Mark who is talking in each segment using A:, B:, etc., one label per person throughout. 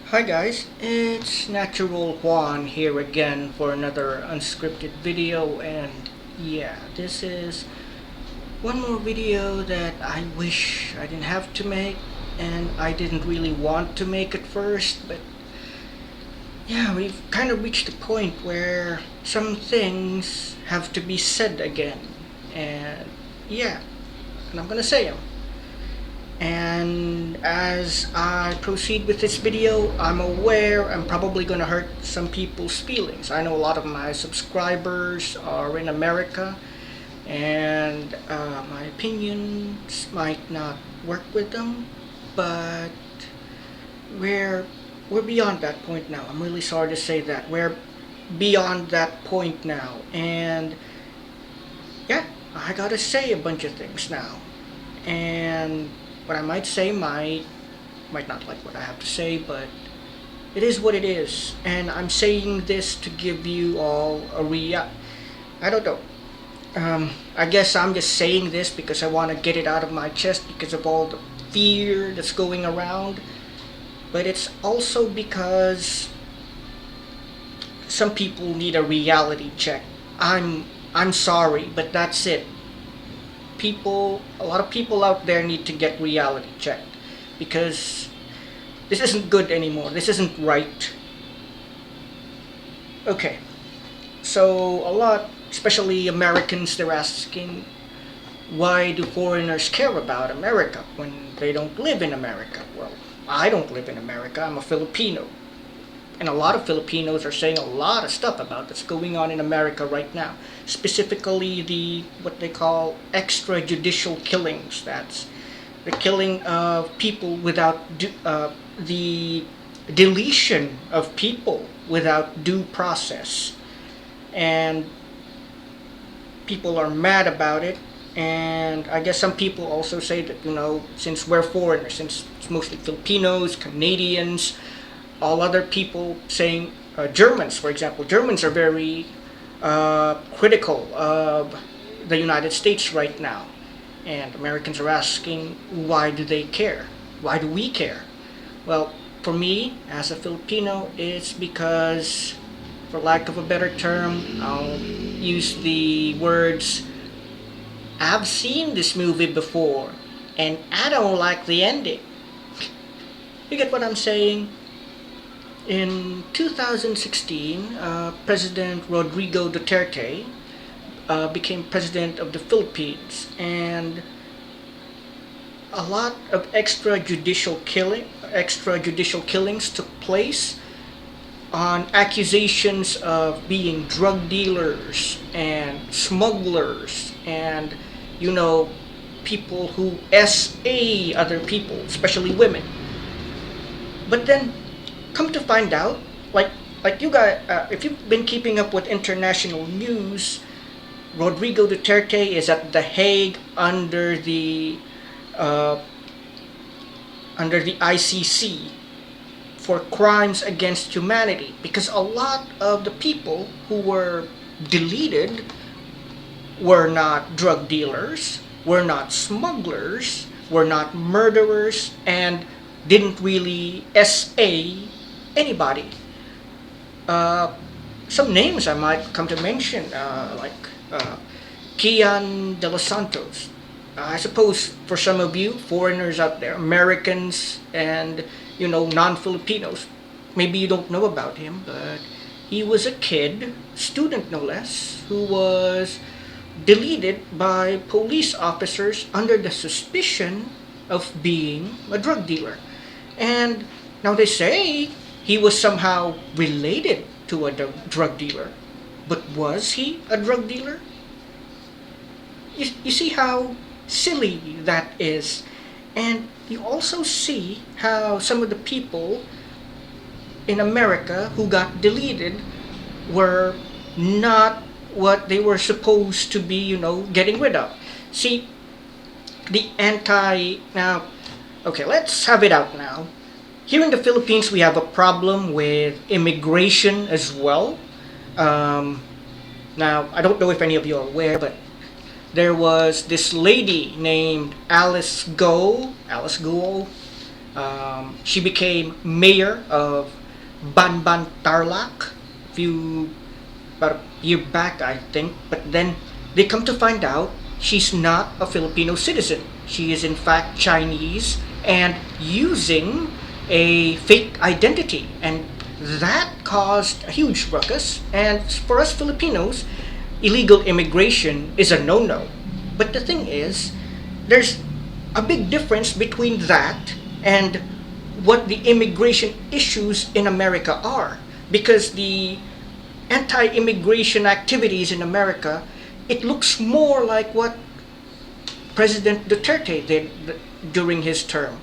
A: Hi guys, it's Natural Juan here again for another unscripted video, and yeah, this is one more video that I wish I didn't have to make, and I didn't really want to make at first, but yeah, we've kind of reached a point where some things have to be said again, and yeah, and I'm gonna say them. And as I proceed with this video, I'm aware I'm probably going to hurt some people's feelings. I know a lot of my subscribers are in America, and my opinions might not work with them, but we're we're beyond that point now. I'm really sorry to say that. We're beyond that point now, and yeah, I gotta say a bunch of things now. And what I might say might not like what I have to say, but it is what it is. And I'm saying this to give you all a I don't know. I guess I'm just saying this because I want to get it out of my chest because of all the fear that's going around. But it's also because some people need a reality check. I'm sorry, but that's it. A lot of people out there need to get reality checked because this isn't good anymore. This isn't right. Okay, so a lot, especially Americans, they're asking, why do foreigners care about America when they don't live in America? Well, I don't live in America. I'm a Filipino. And a lot of Filipinos are saying a lot of stuff about what's going on in America right now. Specifically, the what they call extrajudicial killings. That's the killing of people without the deletion of people without due process, and people are mad about it. And I guess some people also say that since we're foreigners, since it's mostly Filipinos, Canadians, all other people saying Germans, for example, Germans are very critical of the United States right now, and Americans are asking, why do they care? Why do we care? Well, for me, as a Filipino, it's because, for lack of a better term, I'll use the words, I've seen this movie before, and I don't like the ending. You get what I'm saying? In 2016, President Rodrigo Duterte became president of the Philippines, and a lot of extrajudicial killings took place on accusations of being drug dealers and smugglers and people who SA other people, especially women. But then, come to find out, like you guys, if you've been keeping up with international news, Rodrigo Duterte is at The Hague uh, under the ICC for crimes against humanity, because a lot of the people who were deleted were not drug dealers, were not smugglers, were not murderers, and didn't really SA anybody. Uh, some names I might come to mention, Kian de los Santos. I suppose for some of you foreigners out there, Americans and non-Filipinos, maybe you don't know about him, but he was a kid, student no less, who was deleted by police officers under the suspicion of being a drug dealer. And now they say he was somehow related to a drug dealer. But was he a drug dealer? You see how silly that is. And you also see how some of the people in America who got deleted were not what they were supposed to be, getting rid of. See, now, okay, let's have it out now. Here in the Philippines, we have a problem with immigration as well. Now, I don't know if any of you are aware, but there was this lady named Alice Go. She became mayor of Banban Tarlac a few about a year back, I think. But then they come to find out she's not a Filipino citizen. She is in fact Chinese and using a fake identity, and that caused a huge ruckus. And for us Filipinos, illegal immigration is a no-no. But the thing is, there's a big difference between that and what the immigration issues in America are. Because the anti-immigration activities in America, it looks more like what President Duterte did during his term.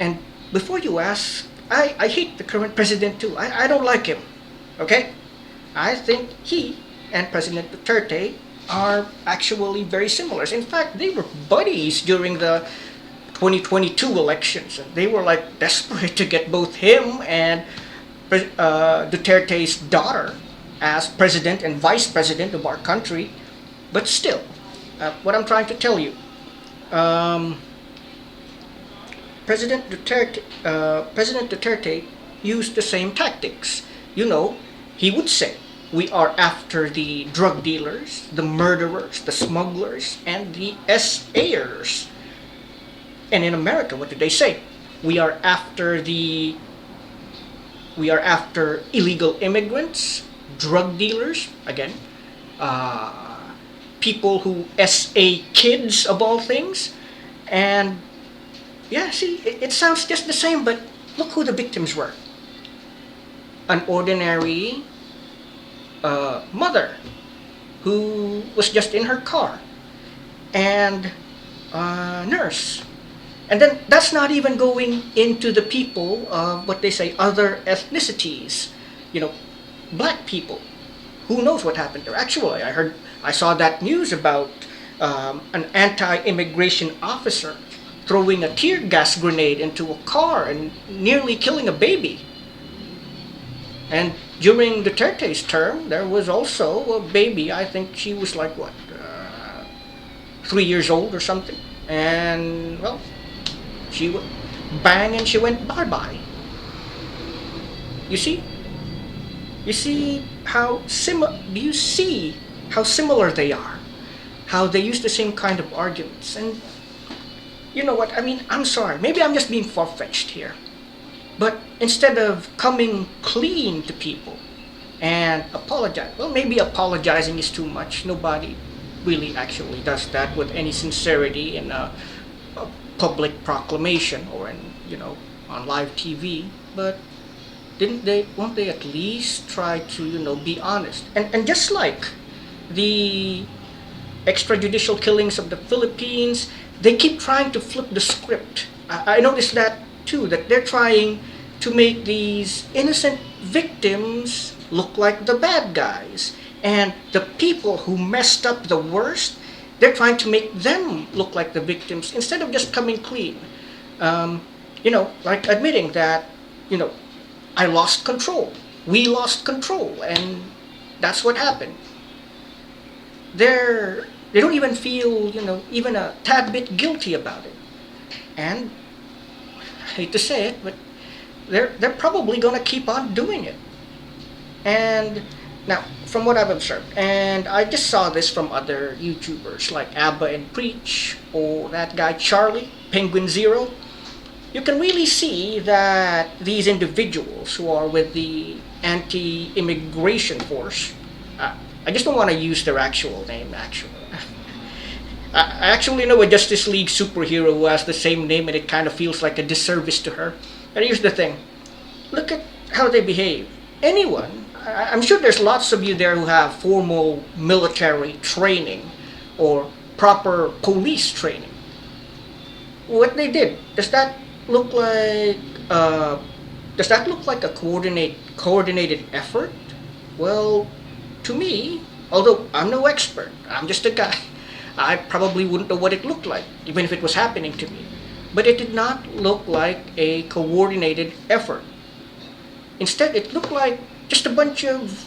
A: And before you ask, I hate the current president too. I don't like him. Okay? I think he and President Duterte are actually very similar. In fact, they were buddies during the 2022 elections. And they were like desperate to get both him and Duterte's daughter as president and vice president of our country. But still, what I'm trying to tell you, um, President Duterte used the same tactics. You know, he would say, we are after the drug dealers, the murderers, the smugglers, and the SAers. And in America, what did they say? We are after the we are after illegal immigrants, drug dealers, again, uh, people who SA kids of all things, and yeah, see, it sounds just the same, but look who the victims were. An ordinary mother who was just in her car, and a nurse. And then that's not even going into the people of what they say other ethnicities, you know, black people. Who knows what happened there? Actually, I saw that news about an anti-immigration officer throwing a tear gas grenade into a car and nearly killing a baby. And during Duterte's term, there was also a baby. I think she was like what, 3 years old or something. And well, she bang and she went bye bye. You see, you see how similar. Do you see how similar they are? How they use the same kind of arguments. And you know what? I mean, I'm sorry. Maybe I'm just being far-fetched here. But instead of coming clean to people and apologize, well, maybe apologizing is too much. Nobody really actually does that with any sincerity in a public proclamation or in, on live TV. But won't they at least try to, be honest? And just like the extrajudicial killings of the Philippines, they keep trying to flip the script. I noticed that too, that they're trying to make these innocent victims look like the bad guys. And the people who messed up the worst, they're trying to make them look like the victims instead of just coming clean. Like admitting that, I lost control. We lost control, and that's what happened. They don't even feel, even a tad bit guilty about it. And I hate to say it, but they're probably gonna keep on doing it. And now, from what I've observed, and I just saw this from other YouTubers like Abba and Preach, or that guy Charlie, Penguin Zero, you can really see that these individuals who are with the anti-immigration force, I just don't want to use their actual name, actually. I actually know a Justice League superhero who has the same name, and it kind of feels like a disservice to her. And here's the thing. Look at how they behave. Anyone, I'm sure there's lots of you there who have formal military training or proper police training. What they did, look like does that look like a coordinated effort? Well, to me, although I'm no expert, I'm just a guy, I probably wouldn't know what it looked like, even if it was happening to me. But it did not look like a coordinated effort. Instead, it looked like just a bunch of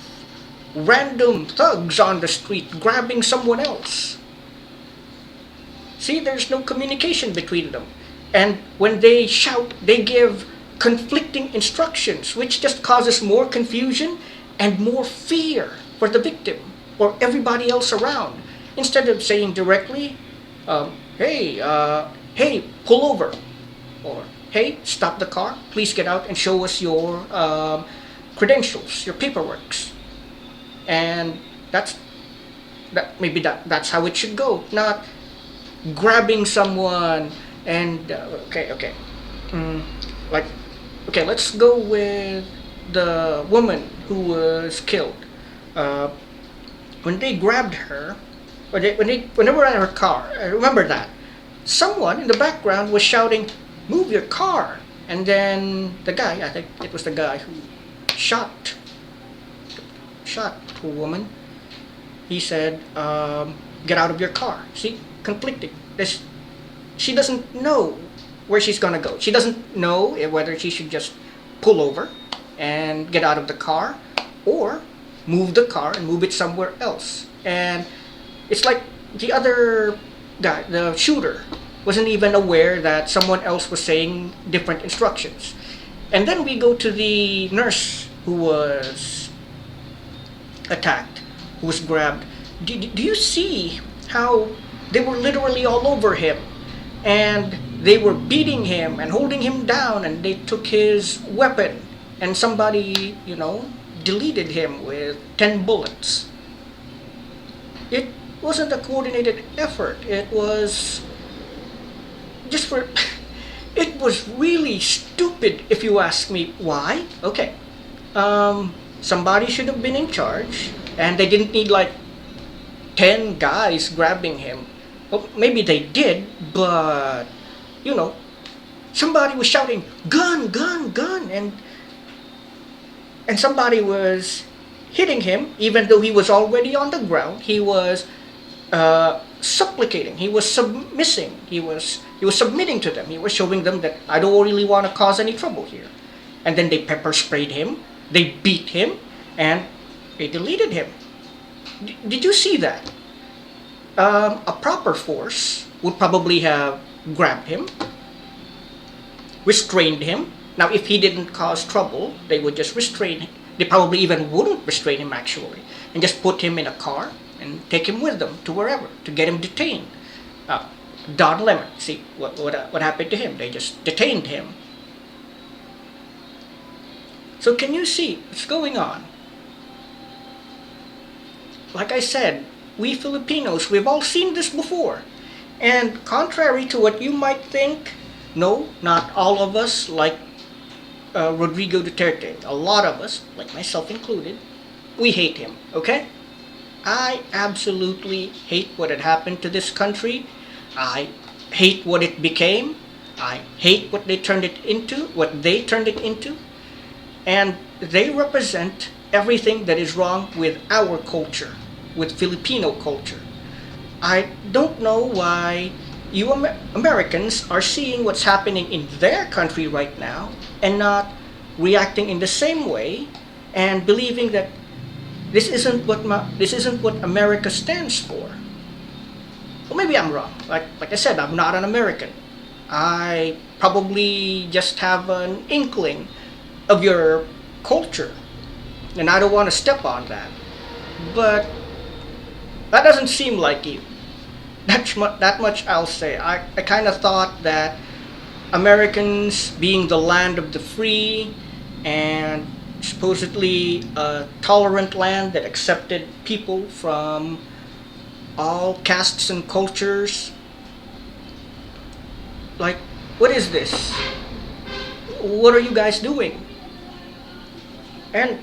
A: random thugs on the street grabbing someone else. See, there's no communication between them. And when they shout, they give conflicting instructions, which just causes more confusion and more fear for the victim or everybody else around. Instead of saying directly, hey, pull over, or hey, stop the car, please get out and show us your credentials, your paperworks. And that's how it should go, not grabbing someone and okay, mm, like okay, let's go with the woman who was killed. Uh, when they grabbed her, when they were at her car, I remember that someone in the background was shouting, "Move your car!" And then the guy, I think it was the guy who shot shot the woman. He said, "Get out of your car." See, conflicting. She doesn't know where she's gonna go. She doesn't know whether she should just pull over and get out of the car, or move the car and move it somewhere else. And it's like the other guy, the shooter, wasn't even aware that someone else was saying different instructions. And then we go to the nurse who was attacked, who was grabbed. Do you see how they were literally all over him? And they were beating him and holding him down, and they took his weapon, and somebody, deleted him with 10 bullets. It wasn't a coordinated effort. It was just for. It was really stupid, if you ask me. Why? Okay. Somebody should have been in charge, and they didn't need like 10 guys grabbing him. Well, maybe they did, but somebody was shouting, "Gun, gun, gun," and somebody was hitting him, even though he was already on the ground. He was supplicating. He was submissing. He was submitting to them. He was showing them that I don't really want to cause any trouble here. And then they pepper sprayed him. They beat him, and they deleted him. Did you see that? A proper force would probably have grabbed him, restrained him. Now, if he didn't cause trouble, they would just restrain him. They probably even wouldn't restrain him, actually, and just put him in a car and take him with them to wherever to get him detained. Don Lemon, see what happened to him? They just detained him. So can you see what's going on? Like I said, we Filipinos, we've all seen this before. And contrary to what you might think, no, not all of us like Rodrigo Duterte. A lot of us, like myself included, we hate him, okay? I absolutely hate what had happened to this country. I hate what it became. I hate what they turned it into. And they represent everything that is wrong with our culture, with Filipino culture. I don't know why you Americans are seeing what's happening in their country right now and not reacting in the same way and believing that this isn't what America stands for. Well, maybe I'm wrong. Like I said, I'm not an American. I probably just have an inkling of your culture, and I don't want to step on that. But that doesn't seem like you. That much I'll say. I kind of thought that Americans, being the land of the free and supposedly a tolerant land that accepted people from all castes and cultures, like, what is this? What are you guys doing? And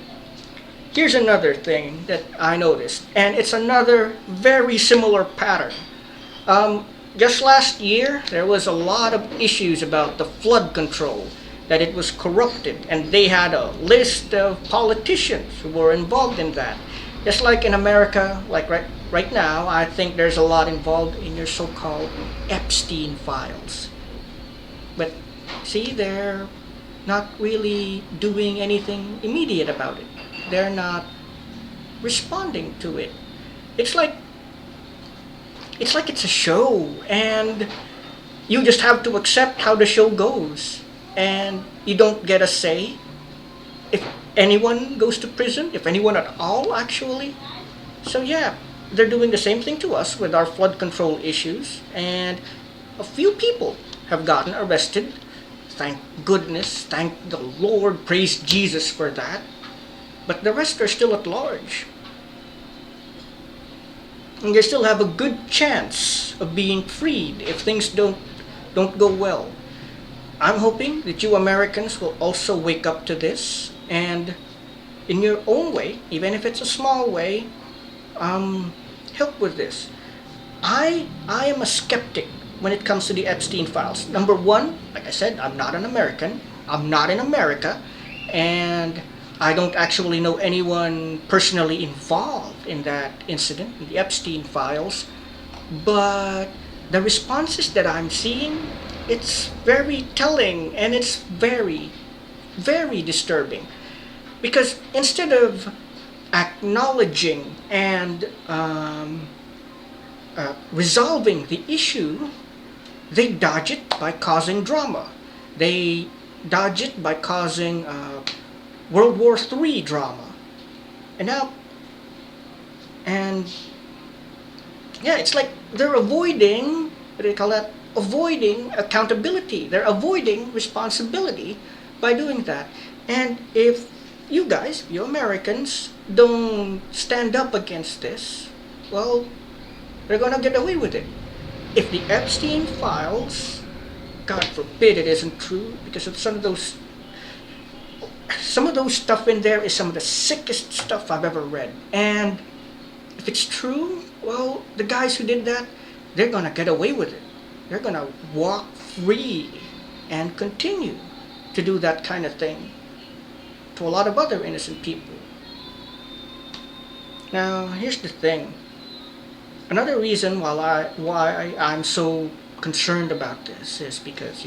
A: here's another thing that I noticed, and it's another very similar pattern. Just last year, there was a lot of issues about the flood control, that it was corrupted, and they had a list of politicians who were involved in that. Just like in America, like right now, I think there's a lot involved in your so-called Epstein files. But see, they're not really doing anything immediate about it. They're not responding to it. It's like it's a show, and You just have to accept how the show goes, and you don't get a say if anyone goes to prison, if anyone at all, actually. So yeah, they're doing the same thing to us with our flood control issues, and a few people have gotten arrested. Thank goodness, thank the Lord, praise Jesus for that. But the rest are still at large. And they still have a good chance of being freed if things don't go well. I'm hoping that you Americans will also wake up to this and in your own way, even if it's a small way, help with this. I am a skeptic when it comes to the Epstein files. Number one, like I said, I'm not an American. I'm not in America, and I don't actually know anyone personally involved in that incident, in the Epstein files. But the responses that I'm seeing, it's very telling and it's very, very disturbing. Because instead of acknowledging and resolving the issue, they dodge it by causing drama. They dodge it by causing World War III drama. And now, and yeah, it's like they're avoiding, what do you call that? Avoiding accountability. They're avoiding responsibility by doing that. And if you guys, you Americans, don't stand up against this, well, they're gonna get away with it. If the Epstein files, God forbid it isn't true, because of some of those stuff in there is some of the sickest stuff I've ever read. And if it's true, well, the guys who did that, they're gonna get away with it. They're gonna walk free and continue to do that kind of thing to a lot of other innocent people. Now, here's the thing. Another reason why I'm so concerned about this is because,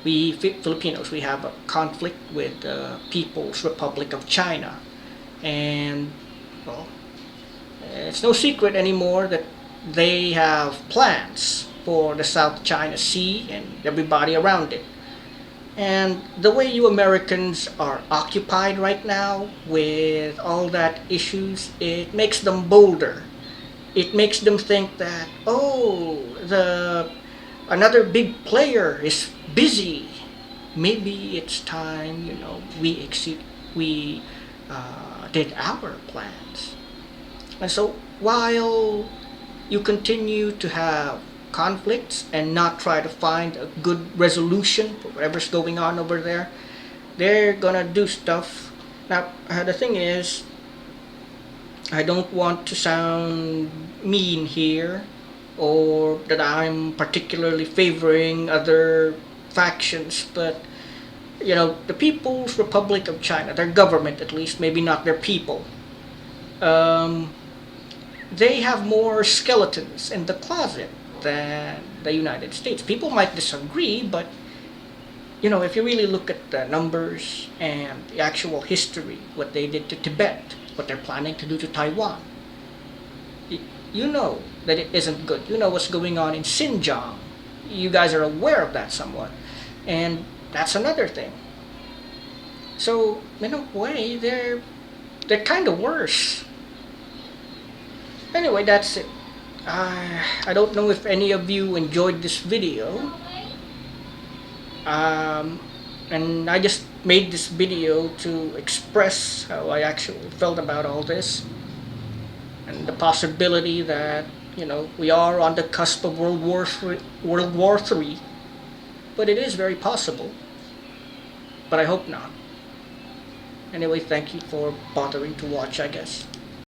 A: we Filipinos, we have a conflict with the People's Republic of China. And, well, it's no secret anymore that they have plans for the South China Sea and everybody around it. And the way you Americans are occupied right now with all that issues, it makes them bolder. It makes them think that, oh, another big player is busy. Maybe it's time, we did our plans. And so while you continue to have conflicts and not try to find a good resolution for whatever's going on over there, they're gonna do stuff. Now, the thing is, I don't want to sound mean here or that I'm particularly favoring other factions, but the People's Republic of China, their government at least, maybe not their people, they have more skeletons in the closet than the United States. People might disagree, but if you really look at the numbers and the actual history, what they did to Tibet, what they're planning to do to Taiwan, you know that it isn't good. You know what's going on in Xinjiang. You guys are aware of that somewhat. And that's another thing. So, in a way, they're kind of worse. Anyway, that's it. I don't know if any of you enjoyed this video. And I just made this video to express how I actually felt about all this. And the possibility that, we are on the cusp of World War III. But it is very possible. But I hope not. Anyway, thank you for bothering to watch, I guess.